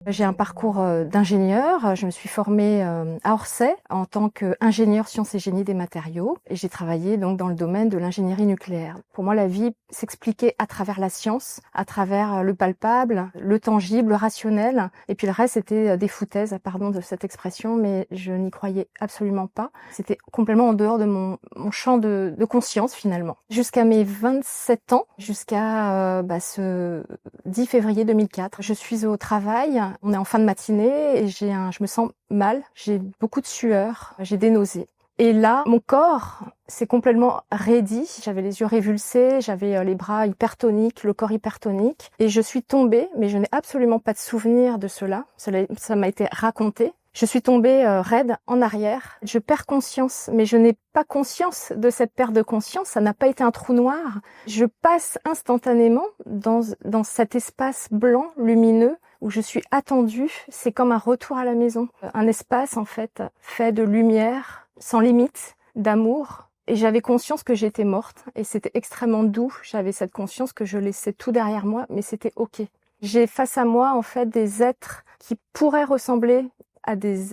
J'ai un parcours d'ingénieur. Je me suis formée à Orsay en tant qu'ingénieure sciences et génie des matériaux et j'ai travaillé donc dans le domaine de l'ingénierie nucléaire. Pour moi, la vie s'expliquait à travers la science, à travers le palpable, le tangible, le rationnel, et puis le reste c'était des foutaises, pardon de cette expression, mais je n'y croyais absolument pas. C'était complètement en dehors de mon champ de conscience finalement. Jusqu'à mes 27 ans, jusqu'à ce 10 février 2004, je suis au travail. On est en fin de matinée et je me sens mal, j'ai beaucoup de sueur, j'ai des nausées. Et là, mon corps s'est complètement raidi, j'avais les yeux révulsés, j'avais les bras hypertoniques, le corps hypertonique, et je suis tombée, mais je n'ai absolument pas de souvenir de cela, ça m'a été raconté. Je suis tombée raide en arrière, je perds conscience, mais je n'ai pas conscience de cette perte de conscience, ça n'a pas été un trou noir. Je passe instantanément dans cet espace blanc, lumineux, où je suis attendue, c'est comme un retour à la maison. Un espace, en fait, fait de lumière, sans limite, d'amour. Et j'avais conscience que j'étais morte, et c'était extrêmement doux. J'avais cette conscience que je laissais tout derrière moi, mais c'était OK. J'ai face à moi, en fait, des êtres qui pourraient ressembler à des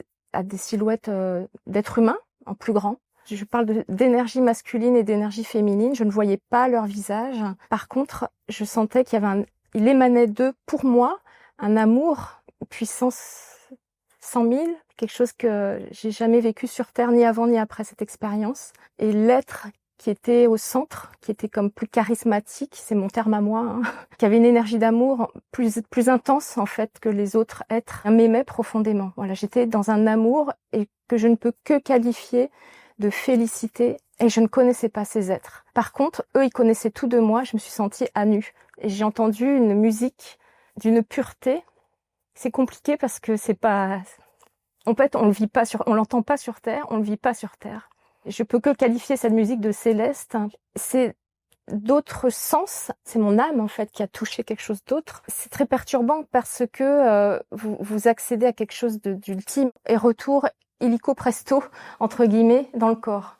silhouettes d'êtres humains, en plus grand. Je parle d'énergie masculine et d'énergie féminine. Je ne voyais pas leur visage. Par contre, je sentais il émanait d'eux, pour moi, un amour, puissance 100 000, quelque chose que j'ai jamais vécu sur Terre, ni avant ni après cette expérience. Et l'être qui était au centre, qui était comme plus charismatique, c'est mon terme à moi, hein, qui avait une énergie d'amour plus intense en fait que les autres êtres, m'aimait profondément. Voilà, j'étais dans un amour et que je ne peux que qualifier de félicité, et je ne connaissais pas ces êtres. Par contre, eux, ils connaissaient tout de moi, je me suis sentie à nu. Et j'ai entendu une musique d'une pureté. C'est compliqué parce que c'est pas, en fait, on l'entend pas sur Terre, on le vit pas sur Terre. Je peux que qualifier cette musique de céleste. C'est d'autres sens, c'est mon âme en fait qui a touché quelque chose d'autre. C'est très perturbant parce que vous accédez à quelque chose d'ultime et retour illico presto entre guillemets dans le corps.